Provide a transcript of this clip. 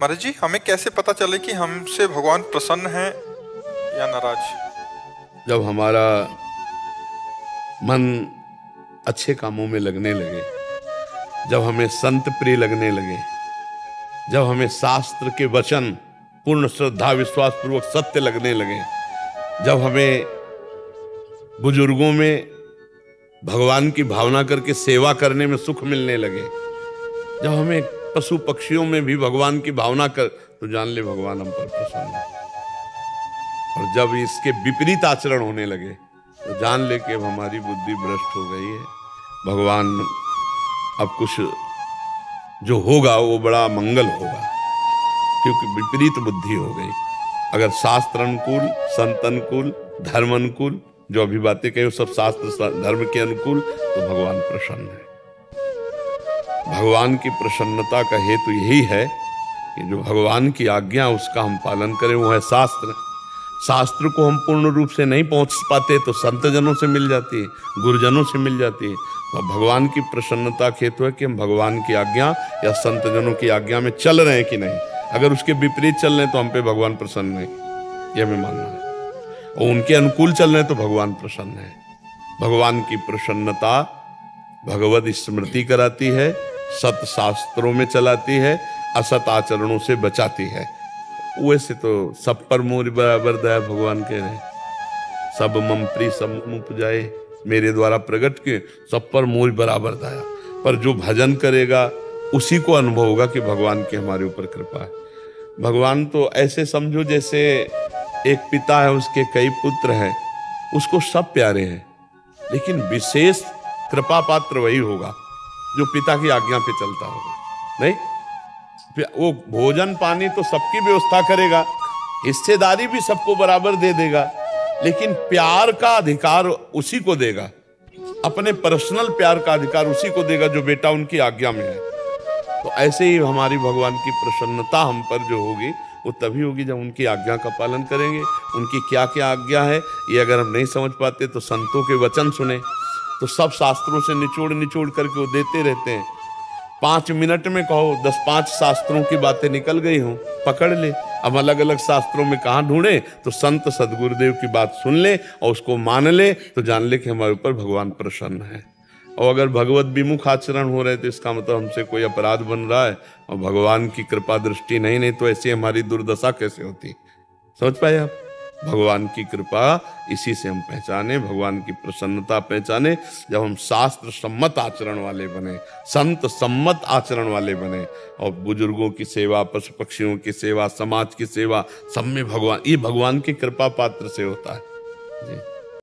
महाराज जी, हमें कैसे पता चले कि हमसे भगवान प्रसन्न हैं या नाराज? जब हमारा मन अच्छे कामों में लगने लगे, जब हमें संत प्रिय लगने लगे, जब हमें शास्त्र के वचन पूर्ण श्रद्धा विश्वास पूर्वक सत्य लगने लगे, जब हमें बुजुर्गों में भगवान की भावना करके सेवा करने में सुख मिलने लगे, जब हमें पशु पक्षियों में भी भगवान की भावना कर, तो जान ले भगवान हम पर प्रसन्न है। और जब इसके विपरीत आचरण होने लगे तो जान ले कि अब हमारी बुद्धि भ्रष्ट हो गई है। भगवान अब कुछ जो होगा वो बड़ा मंगल होगा, क्योंकि विपरीत बुद्धि हो गई। अगर शास्त्र अनुकूल, संत अनुकूल, धर्म अनुकूल जो अभी बातें कही सब शास्त्र धर्म के अनुकूल, तो भगवान प्रसन्न है। भगवान की प्रसन्नता का हेतु यही है कि जो भगवान की आज्ञा उसका हम पालन करें, वो है शास्त्र। शास्त्र को हम पूर्ण रूप से नहीं पहुंच पाते तो संत जनों से मिल जाती है, गुरुजनों से मिल जाती है। तो भगवान की प्रसन्नता का हेतु है कि हम भगवान की आज्ञा या संत जनों की आज्ञा में चल रहे हैं कि नहीं। अगर उसके विपरीत चल रहे हैं तो हम पे भगवान प्रसन्न नहीं, यह हमें मानना है। और उनके अनुकूल चल रहे हैं तो भगवान प्रसन्न है। भगवान की प्रसन्नता भगवत स्मृति कराती है, सत शास्त्रों में चलाती है, असत आचरणों से बचाती है। वैसे तो सब पर मोर बराबर दया भगवान कह रहे हैं, सब मम प्रिय सब मम उपजाए, मेरे द्वारा प्रकट के सब पर मोर बराबर दया। पर जो भजन करेगा उसी को अनुभव होगा कि भगवान की हमारे ऊपर कृपा है। भगवान तो ऐसे समझो जैसे एक पिता है, उसके कई पुत्र हैं, उसको सब प्यारे हैं, लेकिन विशेष कृपा पात्र वही होगा जो पिता की आज्ञा पे चलता होगा। नहीं, वो भोजन पानी तो सबकी व्यवस्था करेगा, हिस्सेदारी भी सबको बराबर दे देगा, लेकिन प्यार का अधिकार उसी को देगा, अपने पर्सनल प्यार का अधिकार उसी को देगा जो बेटा उनकी आज्ञा में है। तो ऐसे ही हमारी भगवान की प्रसन्नता हम पर जो होगी वो तभी होगी जब उनकी आज्ञा का पालन करेंगे। उनकी क्या क्या आज्ञा है ये अगर हम नहीं समझ पाते तो संतों के वचन सुने, तो सब शास्त्रों से निचोड़ निचोड़ करके वो देते रहते हैं। 5 मिनट में कहो 10-5 शास्त्रों की बातें निकल गई हों, पकड़ ले। अब अलग अलग शास्त्रों में कहाँ ढूंढे, तो संत सदगुरुदेव की बात सुन ले और उसको मान ले, तो जान ले कि हमारे ऊपर भगवान प्रसन्न है। और अगर भगवत विमुख आचरण हो रहे तो इसका मतलब हमसे कोई अपराध बन रहा है और भगवान की कृपा दृष्टि नहीं तो ऐसी हमारी दुर्दशा कैसे होती। समझ पाए आप? भगवान की कृपा इसी से हम पहचाने, भगवान की प्रसन्नता पहचाने जब हम शास्त्र सम्मत आचरण वाले बने, संत सम्मत आचरण वाले बने, और बुजुर्गों की सेवा, पशु पक्षियों की सेवा, समाज की सेवा, सब में भगवान, ये भगवान की कृपा पात्र से होता है जी।